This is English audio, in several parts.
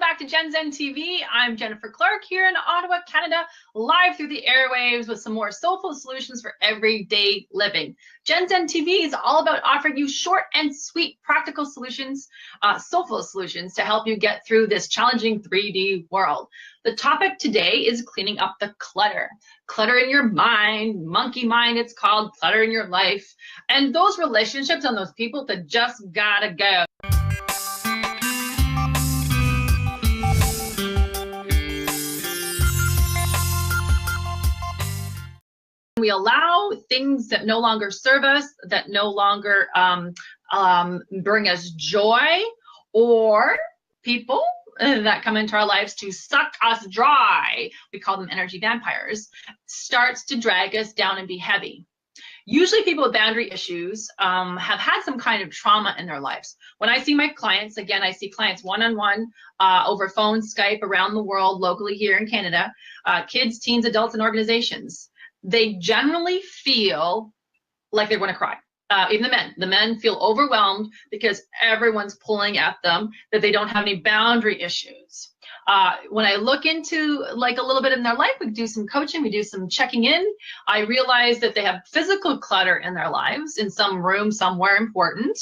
back to ZEN TV. I'm Jennifer Clark here in Ottawa, Canada, live through the airwaves with some more soulful solutions for everyday living. ZEN TV is all about offering you short and sweet practical solutions, soulful solutions to help you get through this challenging 3D world. The topic today is cleaning up the clutter. Clutter in your mind, monkey mind it's called, clutter in your life, and those relationships and those people that just gotta go. We allow things that no longer serve us, that no longer bring us joy, or people that come into our lives to suck us dry, we call them energy vampires, starts to drag us down and be heavy. Usually people with boundary issues have had some kind of trauma in their lives. When I see my clients, again, I see clients one-on-one over phone, Skype, around the world, locally here in Canada, kids, teens, adults, and organizations. They generally feel like they want to cry. Even the men feel overwhelmed because everyone's pulling at them, that they don't have any boundary issues. When I look into like a little bit in their life, we do some coaching, we do some checking in, I realize that they have physical clutter in their lives in some room somewhere important,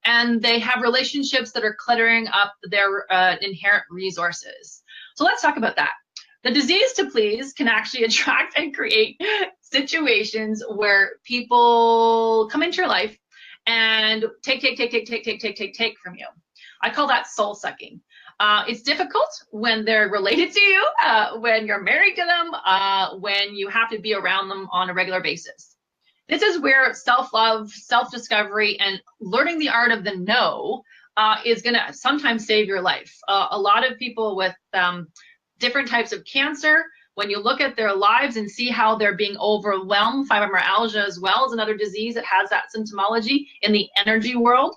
and they have relationships that are cluttering up their inherent resources. So let's talk about that. The disease to please can actually attract and create situations where people come into your life and take from you. I call that soul sucking. It's difficult when they're related to you, when you're married to them, when you have to be around them on a regular basis. This is where self-love, self-discovery, and learning the art of the no is going to sometimes save your life. A lot of people with different types of cancer, when you look at their lives and see how they're being overwhelmed, fibromyalgia as well is another disease that has that symptomology in the energy world.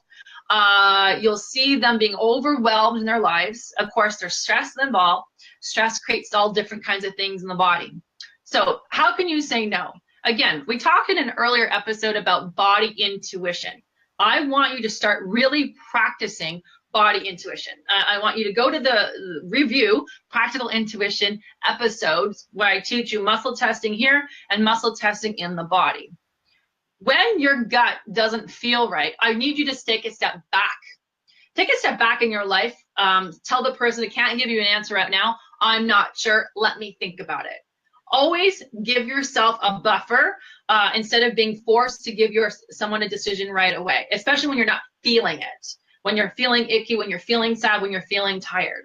You'll see them being overwhelmed in their lives. Of course, there's stress involved. Stress creates all different kinds of things in the body. So how can you say no? Again, we talked in an earlier episode about body intuition. I want you to start really practicing body intuition. I want you to go to the review practical intuition episodes where I teach you muscle testing here and muscle testing in the body. When your gut doesn't feel right, I need you to take a step back. Take a step back in your life. Tell the person who can't give you an answer right now, I'm not sure, let me think about it. Always give yourself a buffer instead of being forced to give someone a decision right away, especially when you're not feeling it. When you're feeling icky, when you're feeling sad, when you're feeling tired.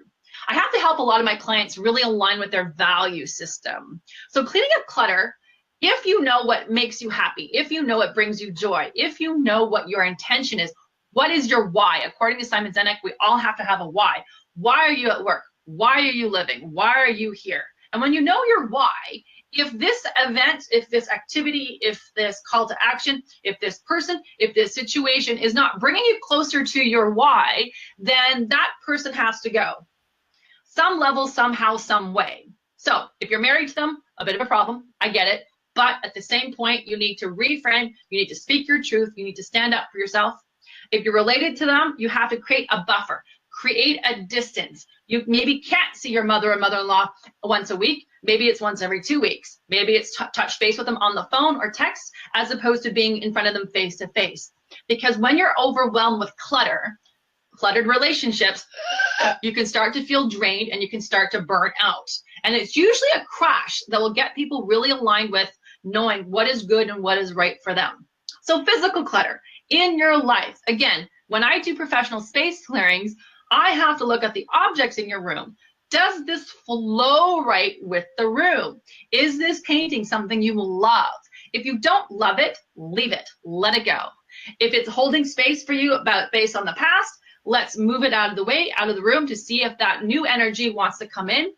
I have to help a lot of my clients really align with their value system. So cleaning up clutter, if you know what makes you happy, if you know what brings you joy, if you know what your intention is, what is your why? According to Simon Sinek, we all have to have a why. Why are you at work? Why are you living? Why are you here? And when you know your why, if this event, if this activity, if this call to action, if this person, if this situation is not bringing you closer to your why, then that person has to go. Some level, somehow, some way. So if you're married to them, a bit of a problem, I get it. But at the same point, you need to reframe, you need to speak your truth, you need to stand up for yourself. If you're related to them, you have to create a buffer, create a distance. You maybe can't see your mother or mother-in-law once a week. Maybe it's once every 2 weeks. Maybe it's touch base with them on the phone or text as opposed to being in front of them face to face. Because when you're overwhelmed with cluttered relationships, you can start to feel drained and you can start to burn out. And it's usually a crash that will get people really aligned with knowing what is good and what is right for them. So physical clutter in your life. Again, when I do professional space clearings, I have to look at the objects in your room. Does this flow right with the room? Is this painting something you love? If you don't love it, leave it, let it go. If it's holding space for you based on the past, let's move it out of the way, out of the room to see if that new energy wants to come in.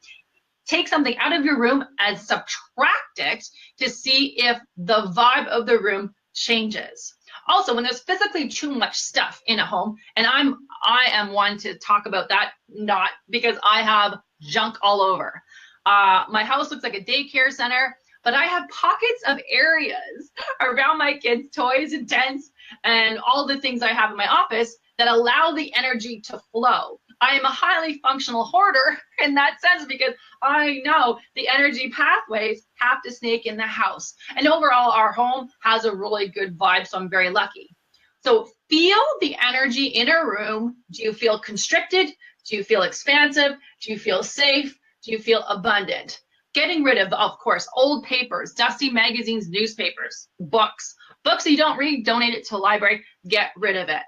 Take something out of your room and subtract it to see if the vibe of the room changes. Also, when there's physically too much stuff in a home, and I am one to talk about that, not because I have junk all over. My house looks like a daycare center, but I have pockets of areas around my kids' toys and tents and all the things I have in my office that allow the energy to flow. I am a highly functional hoarder in that sense because I know the energy pathways have to snake in the house. And overall, our home has a really good vibe, so I'm very lucky. So feel the energy in a room. Do you feel constricted? Do you feel expansive? Do you feel safe? Do you feel abundant? Getting rid of course, old papers, dusty magazines, newspapers, books. Books that you don't read, donate it to a library. Get rid of it.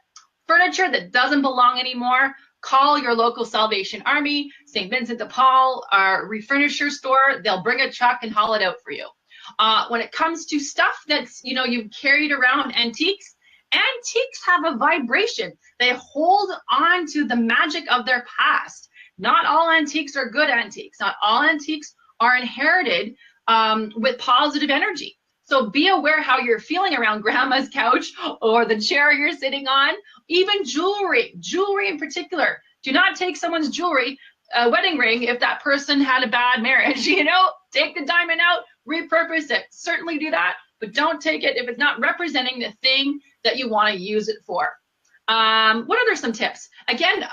Furniture that doesn't belong anymore, call your local Salvation Army, St. Vincent de Paul, or refurnisher store. They'll bring a truck and haul it out for you. When it comes to stuff that's, you've carried around, antiques have a vibration. They hold on to the magic of their past. Not all antiques are good antiques. Not all antiques are inherited with positive energy. So be aware how you're feeling around grandma's couch or the chair you're sitting on. Even jewelry in particular. Do not take someone's jewelry, a wedding ring, if that person had a bad marriage. Take the diamond out, repurpose it. Certainly do that, but don't take it if it's not representing the thing that you want to use it for. What are some tips? Again,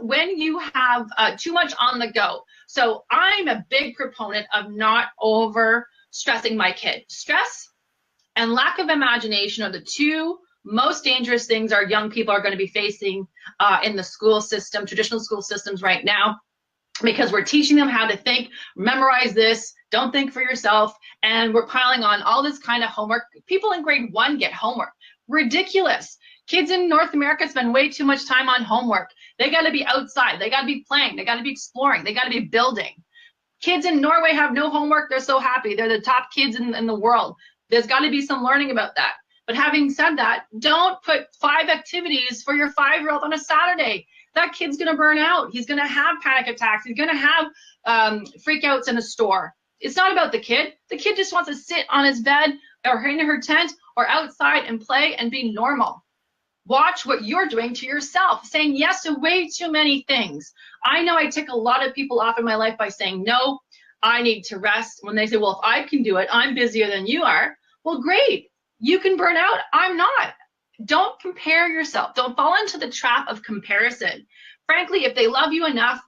when you have too much on the go. So I'm a big proponent of not over stressing my kid. Stress and lack of imagination are the two most dangerous things our young people are going to be facing in the school system, traditional school systems right now, because we're teaching them how to think, memorize this, don't think for yourself, and we're piling on all this kind of homework. People in grade 1 get homework. Ridiculous. Kids in North America spend way too much time on homework. They got to be outside. They got to be playing. They got to be exploring. They got to be building. Kids in Norway have no homework. They're so happy. They're the top kids in the world. There's got to be some learning about that. But having said that, don't put 5 activities for your 5-year-old on a Saturday. That kid's going to burn out. He's going to have panic attacks. He's going to have freakouts in a store. It's not about the kid. The kid just wants to sit on his bed or in her tent or outside and play and be normal. Watch what you're doing to yourself, saying yes to way too many things. I know I tick a lot of people off in my life by saying, no, I need to rest. When they say, well, if I can do it, I'm busier than you are. Well, great. You can burn out. I'm not. Don't compare yourself. Don't fall into the trap of comparison. Frankly, if they love you enough,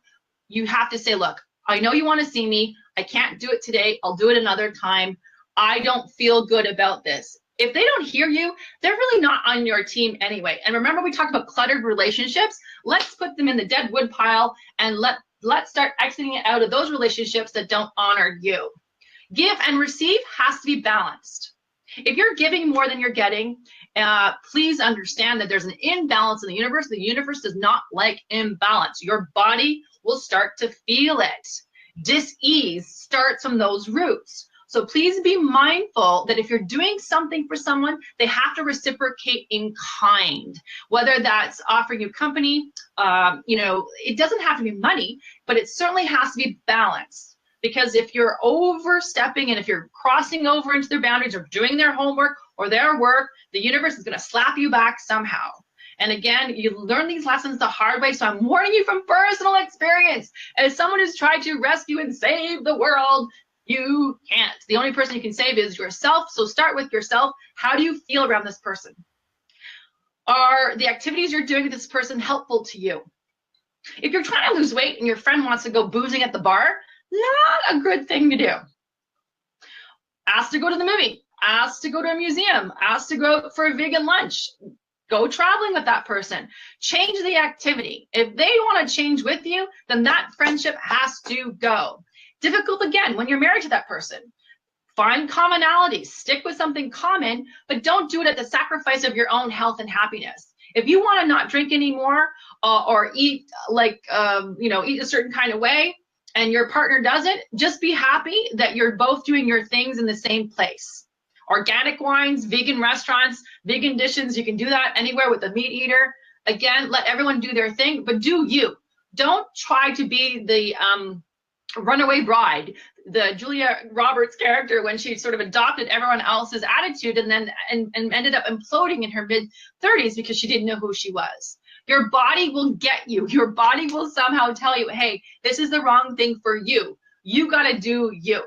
you have to say, look, I know you want to see me. I can't do it today. I'll do it another time. I don't feel good about this. If they don't hear you, they're really not on your team anyway. And remember, we talked about cluttered relationships. Let's put them in the dead wood pile and let's start exiting it out of those relationships that don't honor you. Give and receive has to be balanced. If you're giving more than you're getting, please understand that there's an imbalance in the universe. The universe does not like imbalance. Your body will start to feel it. Dis-ease starts from those roots. So please be mindful that if you're doing something for someone, they have to reciprocate in kind, whether that's offering you company, it doesn't have to be money, but it certainly has to be balanced. Because if you're overstepping and if you're crossing over into their boundaries or doing their homework or their work, the universe is going to slap you back somehow. And again, you learn these lessons the hard way, so I'm warning you from personal experience. As someone who's tried to rescue and save the world, you can't. The only person you can save is yourself, so start with yourself. How do you feel around this person? Are the activities you're doing with this person helpful to you? If you're trying to lose weight and your friend wants to go boozing at the bar, not a good thing to do. Ask to go to the movie, ask to go to a museum, ask to go for a vegan lunch. Go traveling with that person. Change the activity. If they want to change with you, then that friendship has to go. Difficult again when you're married to that person. Find commonalities. Stick with something common, but don't do it at the sacrifice of your own health and happiness. If you want to not drink anymore or eat eat a certain kind of way, and your partner doesn't, just be happy that you're both doing your things in the same place. Organic wines, vegan restaurants, vegan dishes, you can do that anywhere with a meat eater. Again, let everyone do their thing, but do you. Don't try to be the runaway bride, the Julia Roberts character when she sort of adopted everyone else's attitude and then ended up imploding in her mid-30s because she didn't know who she was. Your body will get you. Your body will somehow tell you, hey, this is the wrong thing for you. You got to do you.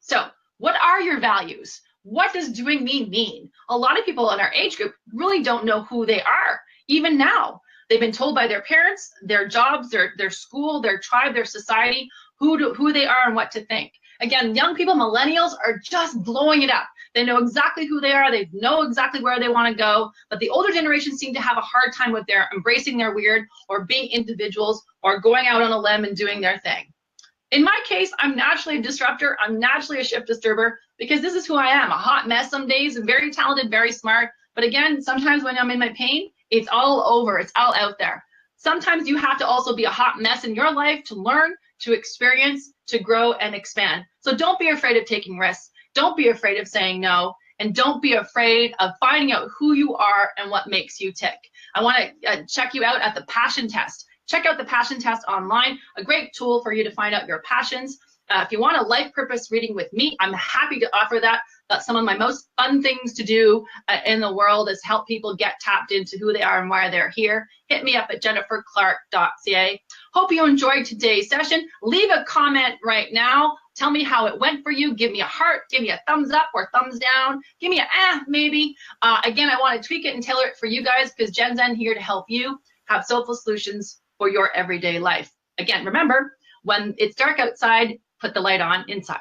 So what are your values? What does doing me mean? A lot of people in our age group really don't know who they are, even now. They've been told by their parents, their jobs, their school, their tribe, their society, who they are and what to think. Again, young people, millennials, are just blowing it up. They know exactly who they are. They know exactly where they want to go. But the older generation seem to have a hard time with their embracing their weird, or being individuals, or going out on a limb and doing their thing. In my case, I'm naturally a disruptor. I'm naturally a shift disturber, because this is who I am. A hot mess some days, very talented, very smart. But again, sometimes when I'm in my pain, it's all over. It's all out there. Sometimes you have to also be a hot mess in your life to learn, to experience, to grow and expand. So don't be afraid of taking risks. Don't be afraid of saying no. And don't be afraid of finding out who you are and what makes you tick. I want to check you out at the Passion Test. Check out the Passion Test online, a great tool for you to find out your passions. If you want a life purpose reading with me, I'm happy to offer that. That's some of my most fun things to do in the world, is help people get tapped into who they are and why they're here. Hit me up at jenniferclark.ca. Hope you enjoyed today's session. Leave a comment right now. Tell me how it went for you. Give me a heart, give me a thumbs up or thumbs down. Give me a maybe. Again, I want to tweak it and tailor it for you guys, because Jen here to help you have soulful solutions for your everyday life. Again, remember, when it's dark outside, put the light on inside.